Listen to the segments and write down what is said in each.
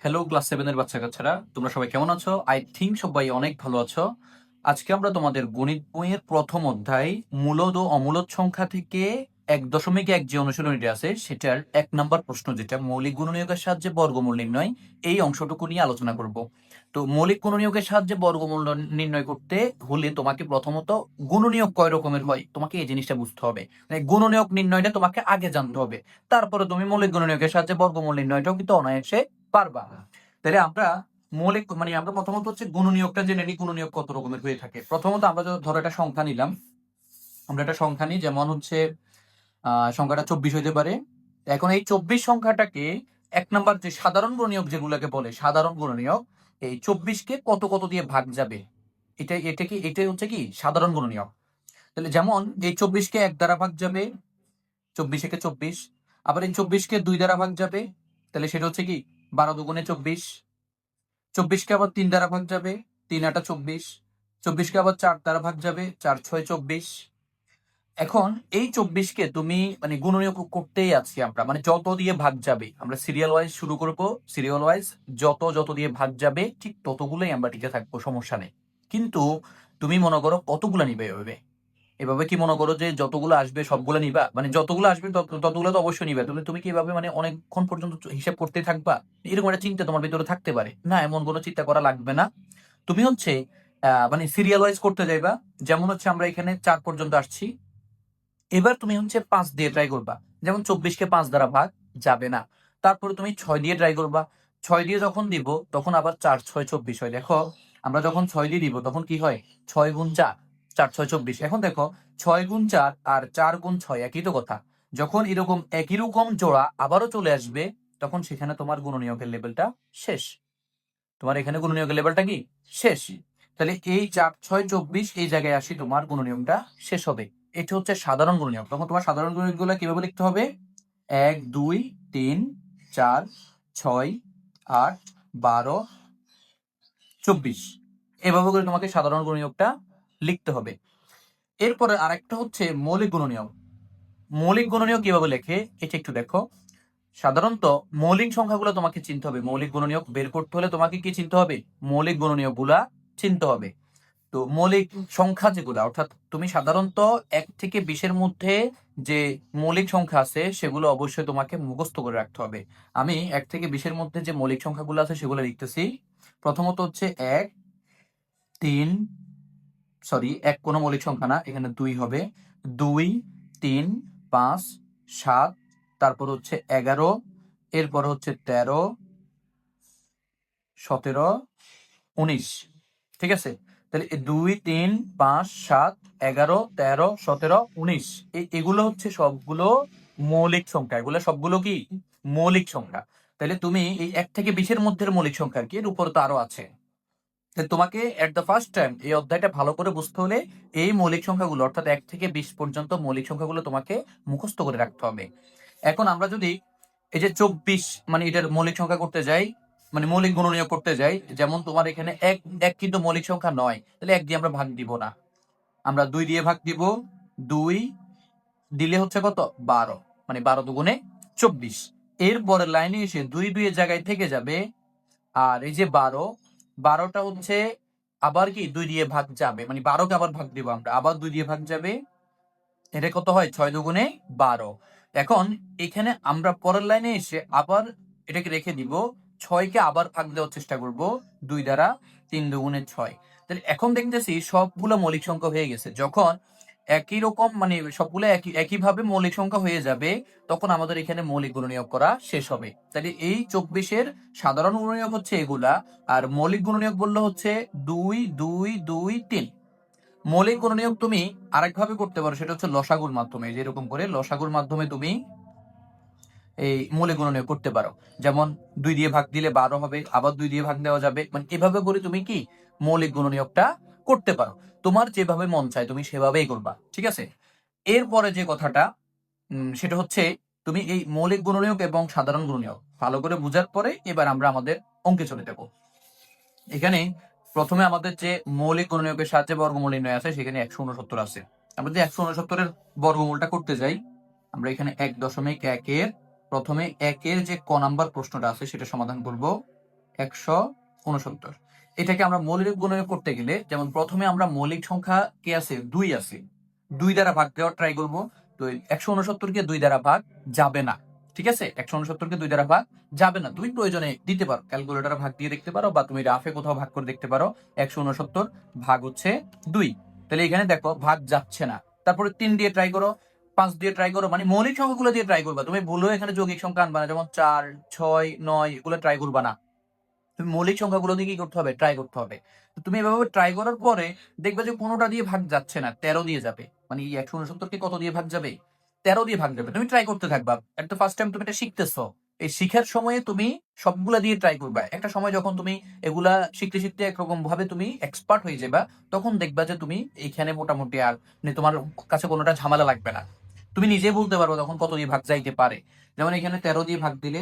Hello class 7 এর বাচ্চা কাচ্চারা, তোমরা সবাই কেমন আছো? আই থিংক সবাই অনেক ভালো আছো। আজকে আমরা তোমাদের গণিত বইয়ের প্রথম অধ্যায় মূলদ ও অমূলদ সংখ্যা থেকে 1.1 যে অনুশীলনীটি আছে সেটার 1 নাম্বার প্রশ্ন, যেটা মৌলিক গুণনীয়কের সাহায্যে বর্গমূল নির্ণয়, এই অংশটুকু নিয়ে আলোচনা করব। তো মৌলিক গুণনীয়কের সাহায্যে বর্গমূল নির্ণয় করতে হলে তোমাকে প্রথমত গুণনীয়ক কয় রকমের হয় তোমাকে এই জিনিসটা বুঝতে হবে। মানে গুণনীয়ক নির্ণয়টা তোমাকে আগে জানতে হবে, তারপরে তুমি মৌলিক গুণনীয়কের সাহায্যে বর্গমূল নির্ণয়টাও কিন্তু অনায়াসে পারবা। তাহলে আমরা মৌলিক আমরা প্রথমত হচ্ছে গুণনীয়কটা জেনে নিই, গুণনীয়ক কত রকমের হয়ে থাকে। প্রথমত আমরা ধরো একটা সংখ্যা নিলাম, আমরা একটা সংখ্যা নিই, যেমন হচ্ছে সংখ্যাটা 24 হইতে পারে। এখন এই 24 সংখ্যাটাকে 1 নাম্বার যে সাধারণ গুণনীয়ক যেগুলোকে বলে সাধারণ গুণনীয়ক, এই 24কে কত কত দিয়ে ভাগ যাবে, এটাই হচ্ছে কি সাধারণ গুণনীয়ক। তাহলে যেমন এই 24কে 1 দ্বারা ভাগ যাবে, 24 একে 24। আবার এই 24কে 2 দ্বারা ভাগ যাবে, তাহলে সেটা হচ্ছে কি 12 দুগুণে 24। 24কে আবার 3 দ্বারা ভাগ যাবে, 3 আটা 24। 24কে আবার 4 দ্বারা ভাগ যাবে, 4 6 24। এখন এই 24কে তুমি গুণনীয়ক করতেই আছি আমরা, যত দিয়ে ভাগ যাবে আমরা সিরিয়াল ওয়াইজ শুরু করব, সিরিয়াল ওয়াইজ যত যত দিয়ে ভাগ যাবে ঠিক ততগুলোই আমরা টিকে থাকবো, সমস্যা নেই। কিন্তু তুমি মনে করো কতগুলো নিবে এভাবে, এভাবে কি মনে করো যে যতগুলো আসবে সবগুলো নিবা? যতগুলো আসবে ততগুলো তো অবশ্যই নিবে। তুমি কি এভাবে অনেকক্ষণ পর্যন্ত হিসাব করতে থাকবা? এরকম একটা চিন্তা তোমার ভিতরে থাকতে পারে না, এমন কোনো চিন্তা করা লাগবে না। তুমি হচ্ছে সিরিয়াল ওয়াইজ করতে যাইবা। যেমন হচ্ছে আমরা এখানে 4 পর্যন্ত আসছি, এবার তুমি হচ্ছে 5 দিয়ে ট্রাই করবা। যেমন 24কে 5 দ্বারা ভাগ যাবে না, তারপরে তুমি 6 দিয়ে ট্রাই করবা। 6 দিয়ে যখন দিব তখন আবার 4 6 24 হয়। দেখো আমরা যখন 6 দিয়ে দিব তখন কি হয়, 6 গুণ 4, 4 6 24। এখন দেখো 6 গুণ 4 আর 4 গুণ 6 একই তো কথা। যখন এরকম একই রকম জোড়া আবারও চলে আসবে তখন সেখানে তোমার গুণনীয়কের লেভেলটা শেষ। তোমার এখানে গুণনীয়কের লেভেলটা কি শেষ। তাহলে এই 4 6 24 এই জায়গায় আসি তোমার গুণনীয়কটা শেষ হবে। এটা হচ্ছে সাধারণ গুণনীয়ক। তখন তোমার সাধারণ গুণনীয়কগুলো কিভাবে লিখতে হবে? 1 2 3 4 6 8 12 24, এভাবে করে তোমাকে সাধারণ গুণনীয়কটা লিখতে হবে। এরপরে আরেকটা হচ্ছে মৌলিক গুণনীয়ক। মৌলিক গুণনীয়ক কিভাবে লেখে এটা একটু দেখো। সাধারণত মৌলিক সংখ্যাগুলো তোমাকে চিনতে হবে। মৌলিক গুণনীয়ক বের করতে হলে তোমাকে কি চিনতে হবে? মৌলিক গুণনীয়কগুলা চিনতে হবে। তো মৌলিক সংখ্যা যেগুলো, অর্থাৎ তুমি সাধারণত 1 থেকে 20-এর মধ্যে যে মৌলিক সংখ্যা আছে সেগুলো অবশ্যই তোমাকে মুখস্থ করে রাখতে হবে। আমি 1 থেকে 20-এর মধ্যে যে মৌলিক সংখ্যাগুলো আছে সেগুলো লিখতেছি। প্রথমত হচ্ছে 1 3, সরি 1 কোনো মৌলিক সংখ্যা না, এখানে 2 হবে। 2 3 5 7, তারপর হচ্ছে 11, এরপর হচ্ছে 13 17 19। ঠিক আছে? তাহলে 2 3 5 7 11 13 17 19, এগুলো হচ্ছে সবগুলো মৌলিক সংখ্যা। এগুলো সবগুলো কি মৌলিক সংখ্যা। তাহলে তুমি এই 1 থেকে 20-এর মধ্যে মৌলিক সংখ্যা কি, এর উপর তো আরো আছে। তোমাকে এট দ্য ফার্স্ট টাইম এই অধ্যায়টা ভালো করে বুঝতে হলে এই মৌলিক সংখ্যাগুলো, অর্থাৎ 1 থেকে 20 পর্যন্ত মৌলিক সংখ্যাগুলো তোমাকে মুখস্থ করে রাখতে হবে। এখন আমরা যদি এই যে 24 এটার মৌলিক সংখ্যা করতে যাই, মৌলিক গুণনীয়ক করতে যাই, যেমন তোমার এখানে এক এক কিন্তু মৌলিক সংখ্যা নয়, তাহলে 1 দিয়ে আমরা ভাগ দিব না, আমরা 2 দিয়ে ভাগ দিব। 2 দিলে হচ্ছে কত 12, 12 দুগুণে 24। এর পরের লাইনে এসে 2 2 এর জায়গায় থেকে যাবে, আর এই যে 12, 12টা হচ্ছে আবার কি 2 দিয়ে ভাগ যাবে, 12কে আবার ভাগ দিব আমরা, আবার 2 দিয়ে ভাগ যাবে। এটা কত হয় 6 দুগুণে 12। এখন এখানে আমরা পরের লাইনে এসে আবার এটাকে রেখে দিব, 6কে আবার ভাগ দেওয়ার চেষ্টা করব 2 দ্বারা, 3 দুগুণে 6। তাহলে এখন দেখতেছি সবগুলো মৌলিক সংখ্যা হয়ে গেছে। যখন একই রকম সবগুলো একইভাবে মৌলিক সংখ্যা হয়ে যাবে তখন আমাদের এখানে মৌলিক গুণনীয়ক করা শেষ হবে। তাহলে এই 24-এর সাধারণ গুণনীয়ক হচ্ছে এগুলা, আর মৌলিক গুণনীয়ক বললে হচ্ছে 2 2 2 3। মৌলিক গুণনীয়ক তুমি আরেকভাবে করতে পারো, সেটা হচ্ছে লসাগুর মাধ্যমে। যেরকম করে লসাগুর মাধ্যমে তুমি এই মৌলিক গুণনীয়ক করতে পারো। যেমন 2 দিয়ে ভাগ দিলে 12 হবে, আবার 2 দিয়ে ভাগ দেওয়া যাবে। এভাবে করে তুমি কি মৌলিক গুণনীয়কটা করতে পারো। তোমার যেভাবে মন চায় তুমি সেভাবেই করবা, ঠিক আছে? এরপরে যে কথাটা সেটা হচ্ছে তুমি এই মৌলিক গুণনীয়ক এবং সাধারণ গুণনীয়ক ভালো করে বুঝার পরে এবার আমরা আমাদের অঙ্কে চলে যাব। এখানে প্রথমে আমাদের যে মৌলিক গুণনীয়কের সাহায্যে বর্গমূল নির্ণয় আছে সেখানে 169 আছে। আমরা যদি 169-এর বর্গমূলটা করতে যাই, আমরা এখানে 1.1-এর প্রথমে 1-এর যে ক নাম্বার প্রশ্নটা আছে সেটা সমাধান করব। 169। এটাকে আমরা মৌলিক গুণনীয়ক করতে গেলে যেমন প্রথমে আমরা মৌলিক সংখ্যা কে আছে 2 আছে, 2 দ্বারা ভাগ দেওয়ার ট্রাই করবো। তো 169 কে 2 দ্বারা ভাগ যাবে না, ঠিক আছে। 169 কে 2 দ্বারা ভাগ যাবে না, তুমি প্রয়োজনে দিতে পারো, ক্যালকুলেটরে ভাগ দিয়ে দেখতে পারো, বা তুমি রাফে কোথাও ভাগ করে দেখতে পারো। 169 ভাগ হচ্ছে 2, তাহলে এখানে দেখো ভাগ যাচ্ছে না। তারপরে 3 দিয়ে ট্রাই করো, 5 দিয়ে ট্রাই করো, মানে মৌলিক সংখ্যাগুলো দিয়ে ট্রাই করবা। তুমি ভুলেও এখানে যৌগিক সংখ্যা আনবা না, যেমন 4, 6, 9 এগুলো ট্রাই করবা না। তুমি মৌলিক সংখ্যাগুলো দিয়ে কি করতে হবে, ট্রাই করতে হবে। তো তুমি এভাবে ট্রাই করার পরে দেখবে যে কোনোটা দিয়ে ভাগ যাচ্ছে না, 13 দিয়ে যাবে। মানে এই 169 কে কত দিয়ে ভাগ যাবে, 13 দিয়ে ভাগ যাবে। তুমি ট্রাই করতে থাকবা, একটা ফার্স্ট টাইম তুমি এটা শিখতেছো, এই শিখার সময়ে তুমি সবগুলা দিয়ে ট্রাই করবা। একটা সময় যখন তুমি এগুলা শিখতে শিখতে একরকম ভাবে তুমি এক্সপার্ট হয়ে যাবা, তখন দেখবা যে তুমি এইখানে মোটামুটি আর তোমার কাছে কোনোটা ঝামেলা লাগবে না, তুমি নিজে বলতে পারো তখন কত দিয়ে ভাগ যাইতে পারে। যেমন এখানে 13 দিয়ে ভাগ দিলে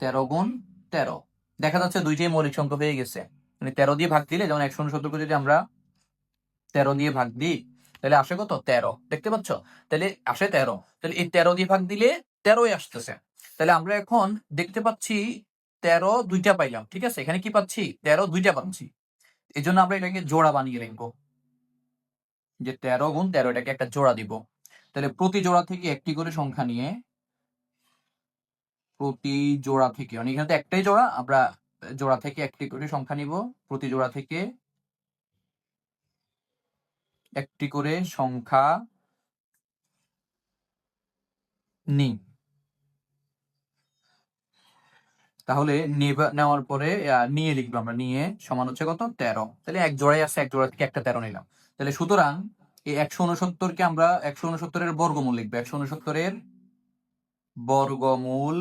13 গুণ 13, দেখা যাচ্ছে দুইটাই মৌলিক সংখ্যা হয়ে গেছে। মানে 13 দিয়ে ভাগ দিলে, যেমন 169 কে যদি আমরা 13 দিয়ে ভাগ দিই, তাহলে আসে কত, 13, দেখতে পাচ্ছ, তাহলে আসে 13। তাহলে এই 13 দিয়ে ভাগ দিলে 13ই আসতেছে। তাহলে আমরা এখন দেখতে পাচ্ছি 13 দুইটা পাইলাম, ঠিক আছে। এখানে কি পাচ্ছি, 13 দুইটা পাচ্ছি। এই জন্য আমরা এটাকে জোড়া বানিয়ে লিখবো, যে 13 গুণ 13, এটাকে একটা জোড়া দিব। তাহলে প্রতি জোড়া থেকে একটি করে সংখ্যা নিয়ে, প্রতি জোড়া থেকে, মানে এখানে তো একটাই জোড়া, আমরা জোড়া থেকে একটি করে সংখ্যা নিব, প্রতি জোড়া থেকে একটি করে সংখ্যা নিই। তাহলে নেওয়ার পরে নিয়ে লিখবো আমরা, নিয়ে সমান হচ্ছে কত, 13। তাহলে এক জোড়াই আছে, এক জোড়া থেকে একটা 13 নিলাম। তাহলে সুতরাং এই 169 কে আমরা 169 এর বর্গমূল লিখবো। 169 এর বর্গমূল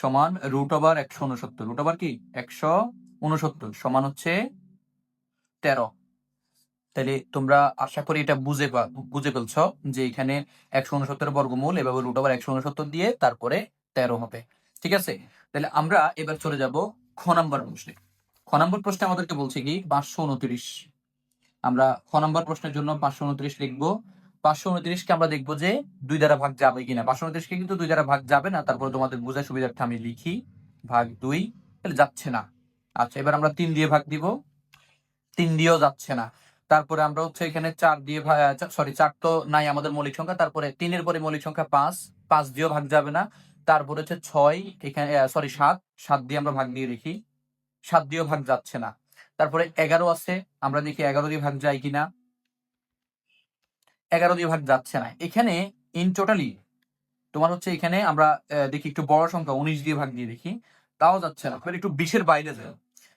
সমান রুট ওভার 169। রুট ওভার কি 169 সমান হচ্ছে 13। তাহলে তোমরা আশা করি এটা বুঝে ফেলছ যে এখানে 169 বর্গমূল এভাবে রুট ওভার 169 দিয়ে তারপরে 13 হবে, ঠিক আছে। তাহলে আমরা এবার চলে যাব খ নাম্বার প্রশ্নে। খ নাম্বার প্রশ্নে আমাদেরকে বলছে কি 529। আমরা খ নাম্বার প্রশ্নের জন্য 529 লিখবো। 529 কে আমরা দেখবো যে 2 দ্বারা ভাগ যাবে কিনা। 529 কে কিন্তু 2 দ্বারা ভাগ যাবে না, তারপরে তোমাদের বোঝার সুবিধার্থে আমি লিখি ভাগ 2, তাহলে যাচ্ছে না। আচ্ছা, এবার আমরা 3 দিয়ে ভাগ দিব, 3 দিয়েও যাচ্ছে না। তারপরে আমরা হচ্ছে এখানে 4 দিয়ে সরি 4 তো নাই আমাদের মৌলিক সংখ্যা, তারপরে 3 এর পরে মৌলিক সংখ্যা 5, 5 দিয়েও ভাগ যাবে না। তারপরে হচ্ছে 6, এখানে সরি 7, 7 দিয়ে আমরা ভাগ দিয়ে দেখি, 7 দিয়েও ভাগ যাচ্ছে না। তারপরে 11 আছে, আমরা দেখি 11 দিয়ে ভাগ যায় কিনা, 11 দিয়ে ভাগ যাচ্ছে না। এখানে ইন টোটালি তোমার হচ্ছে এখানে আমরা দেখি একটু বড় সংখ্যা 19 দিয়ে ভাগ দিয়ে দেখি, তাও যাচ্ছে না। একটু 20 এর বাইরে যায়,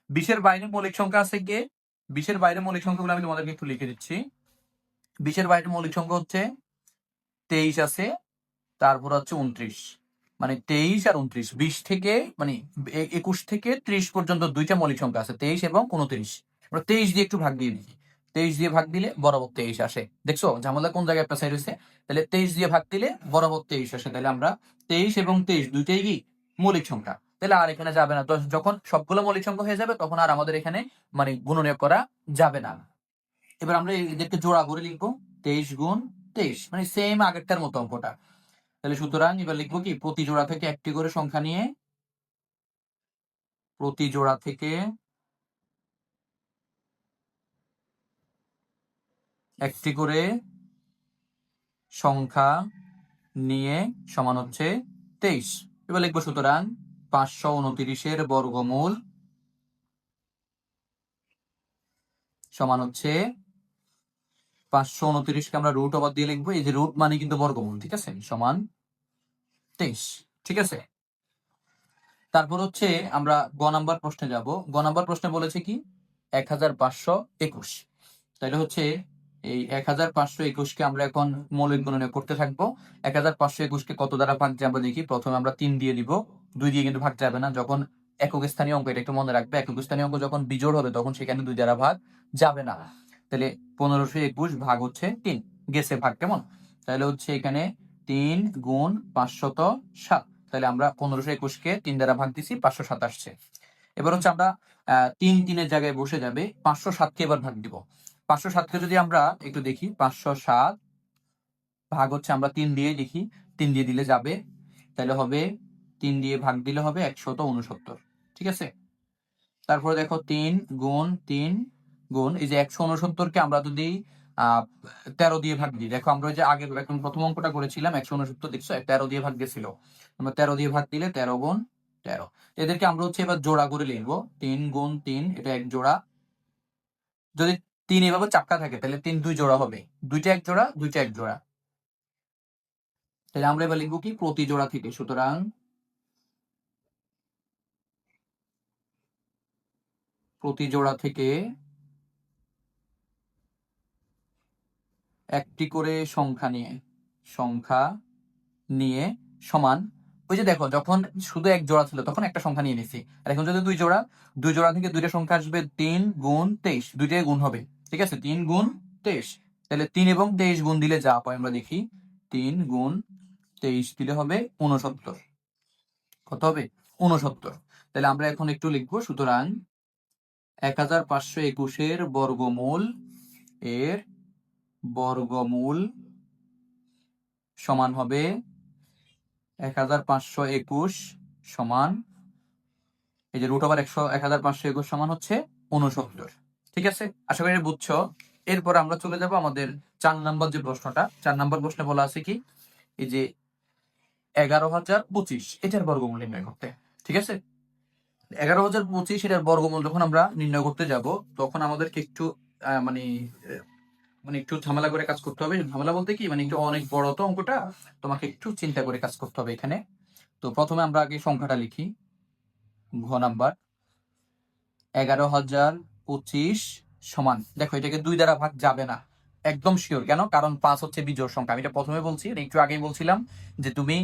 20 এর বাইরে মৌলিক সংখ্যা আছে কি, 20 এর বাইরে মৌলিক সংখ্যাগুলো আমি তোমাদেরকে একটু লিখে দিচ্ছি। 20 এর বাইরে মৌলিক সংখ্যা হচ্ছে 23 আছে, তারপর হচ্ছে 29, মানে 23 আর 29, 20 থেকে মানে 21 থেকে 30 পর্যন্ত দুইটা মৌলিক সংখ্যা আছে, 23 এবং 29। আমরা 23 দিয়ে একটু ভাগ দিয়ে দিই, 23 দিয়ে ভাগ দিলে বরাবর 23 আসে। দেখছো ঝামেলা কোন জায়গায় একটা সাইড হয়েছে। তাহলে 23 দিয়ে ভাগ দিলে বরাবর 23 আসে। তাহলে আমরা 23 এবং 23 দুইটাই কি মৌলিক সংখ্যা, তাহলে আর এখানে যাবে না। তো যখন সবগুলো মৌলিক সংখ্যা হয়ে যাবে তখন আর আমাদের এখানে মানে গুণনীয়ক করা যাবে না। এবার আমরা এদেরকে জোড়া করে লিখবো, 23 গুণ 23, মানে সেম আগেরটার মতো অঙ্কটা। তাহলে সুতরাং এবার লিখবো কি, প্রতি জোড়া থেকে একটি করে সংখ্যা নিয়ে, প্রতি জোড়া থেকে একটি করে সংখ্যা নিয়ে সমান হচ্ছে 23। এবার লিখবো সুতরাং 529 বর্গমূল সমান হচ্ছে 529 কে আমরা রুট ওভার দিয়ে লিখবো, এই যে রুট মানে কিন্তু বর্গমূল, ঠিক আছে, সমান 23, ঠিক আছে। তারপর হচ্ছে আমরা গ নাম্বার প্রশ্নে যাব। গ নাম্বার প্রশ্নে বলেছে কি 1521, তাহলে হচ্ছে এই 1521 কে আমরা এখন মৌলিক গুণনীয়ক করতে থাকবো। 1521 কে কত দ্বারা ভাগ যায় আমরা দেখি। প্রথমে আমরা 3 দিয়ে দিব, 2 দিয়ে কিন্তু ভাগ যাবে না। যখন একক স্থানীয় অঙ্ক, এটা একটু মনে রাখবে, একক স্থানীয় অঙ্ক যখন বিজোড় হবে তখন সেখানে 2 দ্বারা ভাগ যাবে না। তাহলে 1521 ভাগ হচ্ছে 3, গেছে ভাগ কেমন। তাহলে হচ্ছে এখানে 3 গুণ 507, তাহলে আমরা 1521 কে 3 দ্বারা ভাগ দিছি, 507 আসছে। এবার হচ্ছে আমরা 3 3 জায়গায় বসে যাবে, 507 কে এবার ভাগ দিব। 507 কে যদি আমরা একটু দেখি, 507 ভাগ হচ্ছে আমরা 3 দিয়ে দেখি, 3 দিয়ে দিলে যাবে, তাহলে হবে 3 দিয়ে ভাগ দিলে হবে 169, ঠিক আছে। তারপরে দেখো 3 গুণ 3 গুণ এই যে 169 কে আমরা যদি 13 দিয়ে ভাগ দিই, দেখো আমরা ওই যে আগের এখন প্রথম অঙ্কটা করেছিলাম 169 দেখছো 13 দিয়ে ভাগ দিয়েছিল, আমরা 13 দিয়ে ভাগ দিলে 13 গুণ 13, এদেরকে আমরা হচ্ছে এবার জোড়া করে লিখবো। 3 গুণ 3 এটা এক জোড়া, যদি 3 এভাবে চাপটা থাকে তাহলে 3 দুই জোড়া হবে, দুইটা এক জোড়া দুইটা এক জোড়া, তাহলে আমরা এবার লিখবো কি প্রতি জোড়া থেকে, সুতরাং প্রতি জোড়া থেকে একটি করে সংখ্যা নিয়ে সমান, ওই যে দেখো যখন শুধু এক জোড়া ছিল তখন একটা সংখ্যা নিয়ে নিছি, আর এখন যদি দুই জোড়া থেকে দুইটা সংখ্যা আসবে, 3 গুণ 23 দুইটাই গুণ হবে, ঠিক আছে 3 গুণ 23, তাহলে 3 এবং 23 গুণ দিলে যা পাই আমরা দেখি, 3 গুণ 23 দিলে হবে 69, কত হবে 69, তাহলে আমরা এখন একটু লিখবো, সুতরাং 1521 এর বর্গমূল সমান হবে 1521 সমান এই যে √1521 সমান হচ্ছে 69, ঠিক আছে, আশা করি বুঝছো। এরপর আমরা চলে যাব আমাদের 4 নাম্বার যে প্রশ্নটা, 4 নাম্বার প্রশ্নে বলা আছে কি, এই যে 11025 এটার বর্গমূল নির্ণয় করতে, ঠিক আছে 11025 এটার বর্গমূল যখন আমরা নির্ণয় করতে যাব তখন আমাদেরকে একটু মানে একটু ঝামেলা করে কাজ করতে হবে, ঝামেলা বলতে কি মানে একটু অনেক বড় তো অঙ্কটা, তোমাকে একটু চিন্তা করে কাজ করতে হবে এখানে। তো প্রথমে আমরা আগে সংখ্যাটা লিখি, ঘ নাম্বার 11025 সমান, দেখো এটাকে 2 দ্বারা ভাগ যাবে না, একদম শিওর, কেন, কারণ 5 হচ্ছে বিজোড় সংখ্যা, আমি এটা প্রথমে বলছি, একটু আগেই বলছিলাম যে তুমি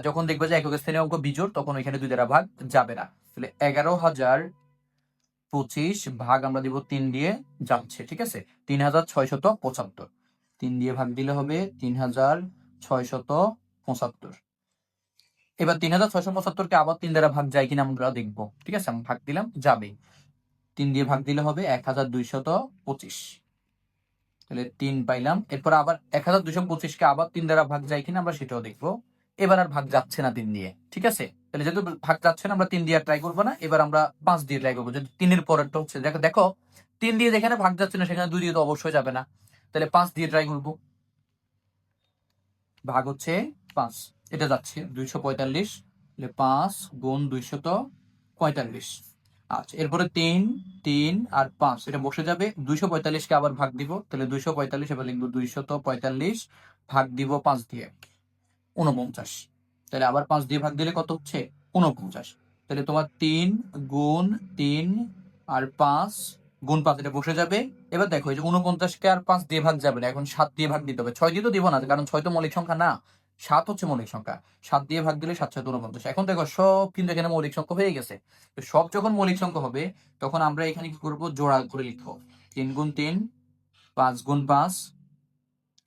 যখন দেখবে যে একক স্থানীয় অঙ্ক বিজোড় তখন ওইখানে 2 দ্বারা ভাগ যাবে না, তাহলে 11025 ভাগ আমরা দিব 3 দিয়ে যাচ্ছে, ঠিক আছে 3675, 3 দিয়ে ভাগ দিলে হবে 3675, এবার 3675 কে আবার 3 দ্বারা ভাগ যায় কিনা আমরা দেখবো, ঠিক আছে আমি ভাগ দিলাম যাবে, 3 দিয়ে ভাগ দিলে হবে 1225, তাহলে 3 পাইলাম, এরপর আবার 1225 কে আবার 3 দ্বারা ভাগ যায় কিনা আমরা সেটাও দেখবো, এবার আর ভাগ যাচ্ছে না 3 দিয়ে, ঠিক আছে, তাহলে যেহেতু ভাগ যাচ্ছে না আমরা 3 দিয়ে ট্রাই করবো না, এবার আমরা 5 দিয়ে ট্রাই করবো, যদি 3 এর পরেরটা হচ্ছে দেখো 3 দিয়ে যেখানে ভাগ যাচ্ছে না সেখানে 2 দিয়ে তো অবশ্যই যাবে না, তাহলে 5 দিয়ে ট্রাই করবো, ভাগ হচ্ছে 5, এটা যাচ্ছে 245, 5 গুণ 245, আচ্ছা এরপরে 3 আর 5 এটা বসে যাবে, 245 কে আবার ভাগ দিব, তাহলে 245 এবার লিখবো 245 ভাগ দিব 5 দিয়ে 49, তাহলে আবার 5 দিয়ে ভাগ দিলে কত হচ্ছে 49, তাহলে তোমার 3 গুণ 3 আর 5 গুণ 5 এটা বসে যাবে, এবার দেখো এই যে 49 কে আর 5 দিয়ে ভাগ যাবে না, এখন 7 দিয়ে ভাগ দিতে হবে, 6 দিয়ে তো দিব না কারণ 6 তো মৌলিক সংখ্যা না, 7 হচ্ছে মৌলিক সংখ্যা, 7 দিয়ে ভাগ দিলে 7 7 49, এখন দেখো সব কিন্তু এখানে মৌলিক সংখ্যা হয়ে গেছে, তো সব যখন মৌলিক সংখ্যা হবে তখন আমরা এখানে কি করব, জোড়া করে লিখবো, 3 গুণ 3 5 গুণ 5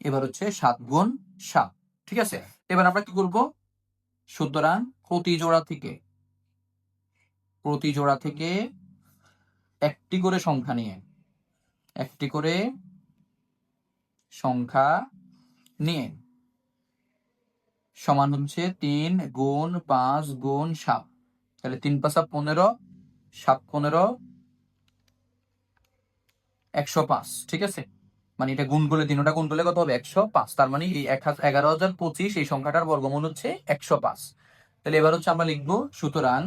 এবার হচ্ছে 7 গুণ 7, ঠিক আছে, এবার আমরা কি করব, সুতরাং প্রতি জোড়া থেকে একটি করে সংখ্যা নিয়ে সমান হচ্ছে 3 গুণ 5 গুণ 7, তাহলে 3 5 15 7 15 105, ঠিক আছে, মানে এটা গুণ করলে 3টা গুণ করলে কত হবে 105, তার মানে এই 11025 এই সংখ্যাটার বর্গমূল হচ্ছে 105, তাহলে এবার হচ্ছে আমরা লিখবো, সুতরাং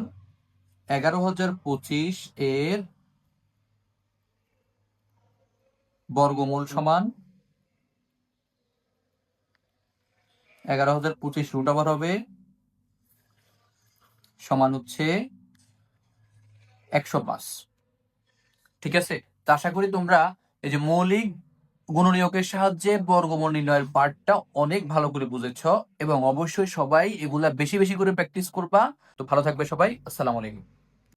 11025 এর বর্গমূল সমান 11025 √ওভার হবে সমান হচ্ছে 105, ঠিক আছে, তা আশা করি তোমরা এই যে মৌলিক গুণনীয়কের সাহায্যে বর্গমূল নির্ণয়ের পার্টটা অনেক ভালো করে বুঝেছ, এবং অবশ্যই সবাই এগুলা বেশি বেশি করে প্র্যাকটিস করবা। তো ভালো থাকবে সবাই, আসসালামু আলাইকুম।